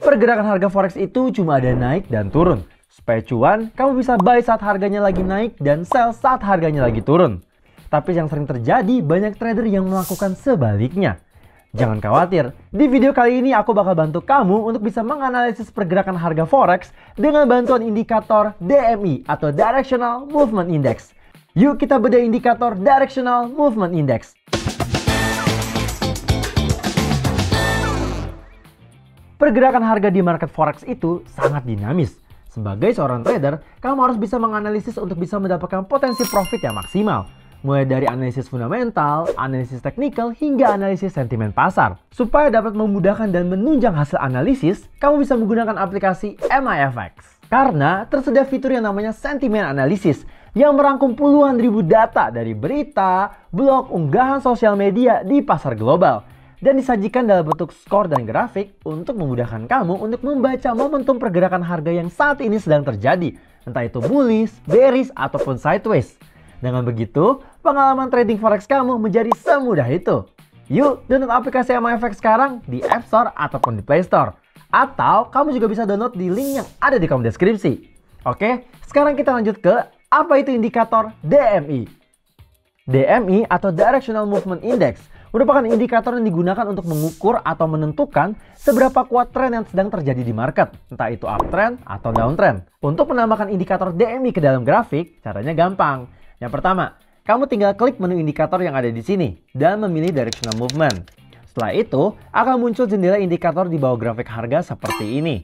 Pergerakan harga forex itu cuma ada naik dan turun. Supaya cuan, kamu bisa buy saat harganya lagi naik dan sell saat harganya lagi turun. Tapi yang sering terjadi, banyak trader yang melakukan sebaliknya. Jangan khawatir, di video kali ini aku bakal bantu kamu untuk bisa menganalisis pergerakan harga forex dengan bantuan indikator DMI atau Directional Movement Index. Yuk kita bedah indikator Directional Movement Index. Pergerakan harga di market forex itu sangat dinamis. Sebagai seorang trader, kamu harus bisa menganalisis untuk bisa mendapatkan potensi profit yang maksimal. Mulai dari analisis fundamental, analisis teknikal, hingga analisis sentimen pasar. Supaya dapat memudahkan dan menunjang hasil analisis, kamu bisa menggunakan aplikasi MIFX. Karena tersedia fitur yang namanya sentimen analysis yang merangkum puluhan ribu data dari berita, blog, unggahan sosial media di pasar global. Dan disajikan dalam bentuk skor dan grafik untuk memudahkan kamu untuk membaca momentum pergerakan harga yang saat ini sedang terjadi. Entah itu bullish, bearish, ataupun sideways. Dengan begitu, pengalaman trading forex kamu menjadi semudah itu. Yuk, download aplikasi MIFX sekarang di App Store ataupun di Play Store. Atau kamu juga bisa download di link yang ada di kolom deskripsi. Oke, sekarang kita lanjut ke apa itu indikator DMI. DMI atau Directional Movement Index merupakan indikator yang digunakan untuk mengukur atau menentukan seberapa kuat tren yang sedang terjadi di market, entah itu uptrend atau downtrend. Untuk menambahkan indikator DMI ke dalam grafik, caranya gampang. Yang pertama, kamu tinggal klik menu indikator yang ada di sini dan memilih Directional Movement. Setelah itu, akan muncul jendela indikator di bawah grafik harga seperti ini.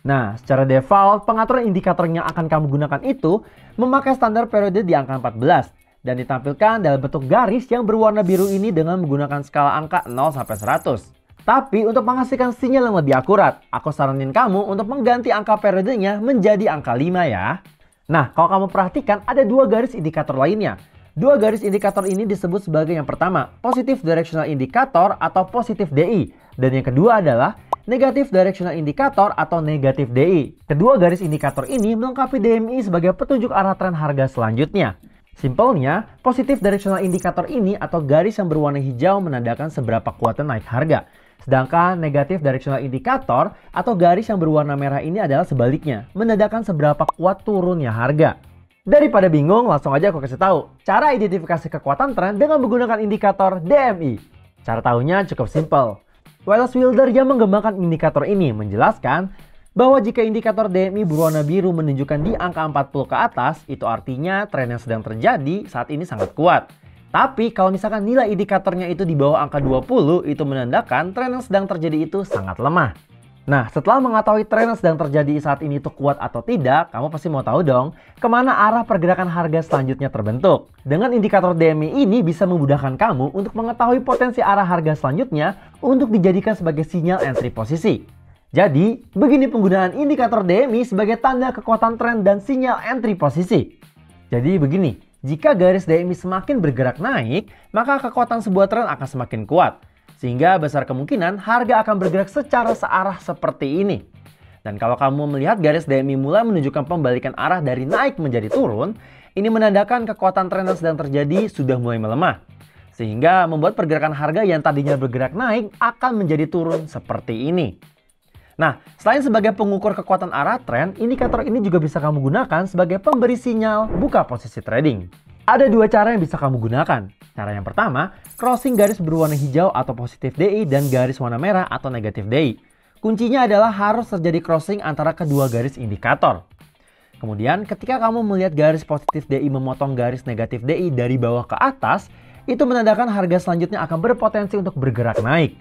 Nah, secara default, pengaturan indikator yang akan kamu gunakan itu memakai standar periode di angka 14. Dan ditampilkan dalam bentuk garis yang berwarna biru ini dengan menggunakan skala angka 0 sampai 100. Tapi untuk menghasilkan sinyal yang lebih akurat, aku saranin kamu untuk mengganti angka periodenya menjadi angka 5 ya. Nah, kalau kamu perhatikan ada dua garis indikator lainnya. Dua garis indikator ini disebut sebagai yang pertama, Positive Directional Indicator atau Positive DI. Dan yang kedua adalah Negative Directional Indicator atau Negative DI. Kedua garis indikator ini melengkapi DMI sebagai petunjuk arah tren harga selanjutnya. Simpelnya, Positive Directional Indicator ini atau garis yang berwarna hijau menandakan seberapa kuatnya naik harga. Sedangkan Negative Directional Indicator atau garis yang berwarna merah ini adalah sebaliknya, menandakan seberapa kuat turunnya harga. Daripada bingung, langsung aja aku kasih tahu cara identifikasi kekuatan tren dengan menggunakan indikator DMI. Cara tahunya cukup simpel. Wallace Wilder yang mengembangkan indikator ini menjelaskan bahwa jika indikator DMI berwarna biru menunjukkan di angka 40 ke atas, itu artinya tren yang sedang terjadi saat ini sangat kuat. Tapi kalau misalkan nilai indikatornya itu di bawah angka 20, itu menandakan tren yang sedang terjadi itu sangat lemah. Nah, setelah mengetahui tren yang sedang terjadi saat ini itu kuat atau tidak, kamu pasti mau tahu dong, kemana arah pergerakan harga selanjutnya terbentuk. Dengan indikator DMI ini bisa memudahkan kamu untuk mengetahui potensi arah harga selanjutnya untuk dijadikan sebagai sinyal entry posisi. Jadi, begini penggunaan indikator DMI sebagai tanda kekuatan tren dan sinyal entry posisi. Jadi begini, jika garis DMI semakin bergerak naik, maka kekuatan sebuah tren akan semakin kuat. Sehingga besar kemungkinan harga akan bergerak secara searah seperti ini. Dan kalau kamu melihat garis DMI mulai menunjukkan pembalikan arah dari naik menjadi turun, ini menandakan kekuatan tren yang sedang terjadi sudah mulai melemah. Sehingga membuat pergerakan harga yang tadinya bergerak naik akan menjadi turun seperti ini. Nah, selain sebagai pengukur kekuatan arah tren, indikator ini juga bisa kamu gunakan sebagai pemberi sinyal buka posisi trading. Ada dua cara yang bisa kamu gunakan. Cara yang pertama, crossing garis berwarna hijau atau positive DI dan garis warna merah atau negative DI. Kuncinya adalah harus terjadi crossing antara kedua garis indikator. Kemudian, ketika kamu melihat garis positive DI memotong garis negative DI dari bawah ke atas, itu menandakan harga selanjutnya akan berpotensi untuk bergerak naik.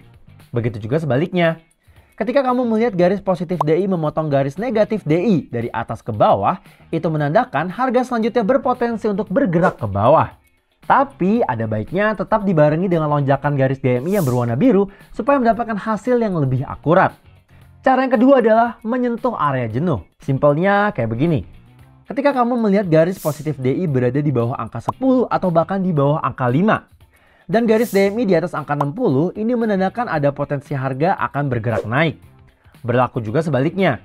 Begitu juga sebaliknya. Ketika kamu melihat garis positif DI memotong garis negatif DI dari atas ke bawah, itu menandakan harga selanjutnya berpotensi untuk bergerak ke bawah. Tapi ada baiknya tetap dibarengi dengan lonjakan garis DMI yang berwarna biru supaya mendapatkan hasil yang lebih akurat. Cara yang kedua adalah menyentuh area jenuh. Simpelnya kayak begini. Ketika kamu melihat garis positif DI berada di bawah angka 10 atau bahkan di bawah angka 5. Dan garis DMI di atas angka 60 ini menandakan ada potensi harga akan bergerak naik. Berlaku juga sebaliknya.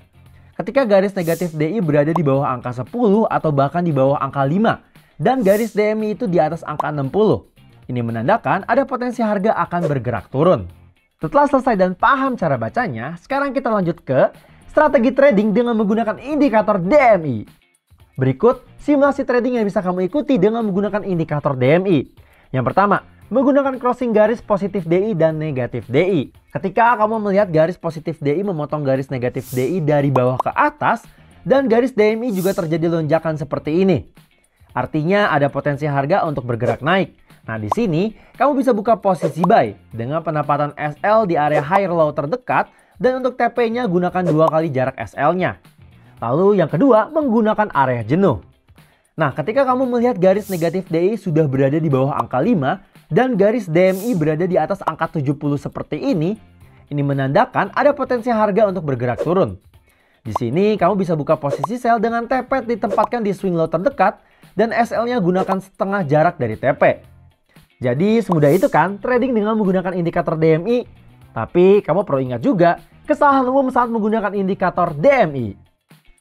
Ketika garis negatif DI berada di bawah angka 10 atau bahkan di bawah angka 5 dan garis DMI itu di atas angka 60. Ini menandakan ada potensi harga akan bergerak turun. Setelah selesai dan paham cara bacanya, sekarang kita lanjut ke strategi trading dengan menggunakan indikator DMI. Berikut simulasi trading yang bisa kamu ikuti dengan menggunakan indikator DMI. Yang pertama, menggunakan crossing garis positif DI dan negatif DI. Ketika kamu melihat garis positif DI memotong garis negatif DI dari bawah ke atas, dan garis DMI juga terjadi lonjakan seperti ini. Artinya ada potensi harga untuk bergerak naik. Nah, di sini kamu bisa buka posisi buy dengan penempatan SL di area higher low terdekat, dan untuk TP-nya gunakan 2 kali jarak SL-nya. Lalu yang kedua, menggunakan area jenuh. Nah, ketika kamu melihat garis negatif DI sudah berada di bawah angka 5 dan garis DMI berada di atas angka 70 seperti ini menandakan ada potensi harga untuk bergerak turun. Di sini kamu bisa buka posisi sell dengan TP ditempatkan di swing low terdekat dan SL-nya gunakan setengah jarak dari TP. Jadi semudah itu kan trading dengan menggunakan indikator DMI. Tapi kamu perlu ingat juga kesalahan umum saat menggunakan indikator DMI.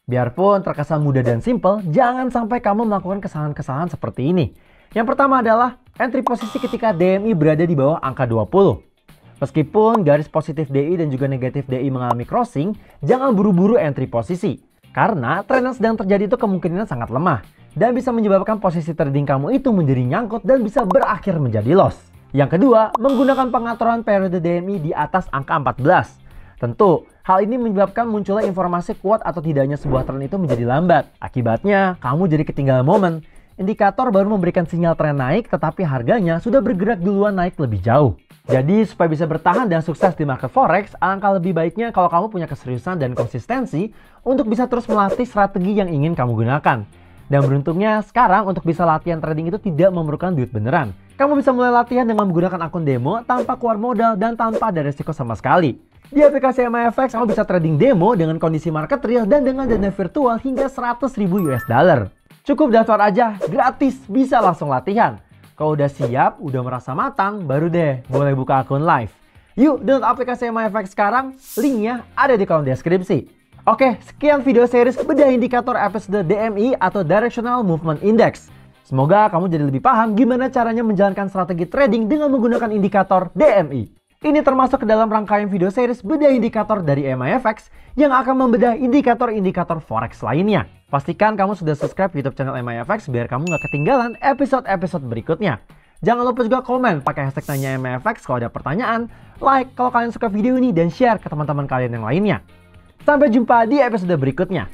Biarpun terkesan mudah dan simple, jangan sampai kamu melakukan kesalahan-kesalahan seperti ini. Yang pertama adalah entry posisi ketika DMI berada di bawah angka 20. Meskipun garis positif DI dan juga negatif DI mengalami crossing, jangan buru-buru entry posisi. Karena tren yang sedang terjadi itu kemungkinan sangat lemah. Dan bisa menyebabkan posisi trading kamu itu menjadi nyangkut dan bisa berakhir menjadi loss. Yang kedua, menggunakan pengaturan periode DMI di atas angka 14. Tentu, hal ini menyebabkan munculnya informasi kuat atau tidaknya sebuah tren itu menjadi lambat. Akibatnya, kamu jadi ketinggalan momen. Indikator baru memberikan sinyal tren naik, tetapi harganya sudah bergerak duluan naik lebih jauh. Jadi, supaya bisa bertahan dan sukses di market forex, alangkah lebih baiknya kalau kamu punya keseriusan dan konsistensi untuk bisa terus melatih strategi yang ingin kamu gunakan. Dan beruntungnya sekarang untuk bisa latihan trading itu tidak memerlukan duit beneran. Kamu bisa mulai latihan dengan menggunakan akun demo tanpa keluar modal dan tanpa ada resiko sama sekali. Di aplikasi MyFX kamu bisa trading demo dengan kondisi market real dan dengan dana virtual hingga 100.000 US dollar. Cukup daftar aja, gratis, bisa langsung latihan. Kalau udah siap, udah merasa matang, baru deh boleh buka akun live. Yuk download aplikasi MyFX sekarang, linknya ada di kolom deskripsi. Oke, sekian video series bedah indikator episode DMI atau Directional Movement Index. Semoga kamu jadi lebih paham gimana caranya menjalankan strategi trading dengan menggunakan indikator DMI. Ini termasuk ke dalam rangkaian video series bedah indikator dari MyFX yang akan membedah indikator-indikator forex lainnya. Pastikan kamu sudah subscribe YouTube channel MyFX biar kamu nggak ketinggalan episode-episode berikutnya. Jangan lupa juga komen pakai hashtag tanya MyFX kalau ada pertanyaan, like kalau kalian suka video ini dan share ke teman-teman kalian yang lainnya. Sampai jumpa di episode berikutnya.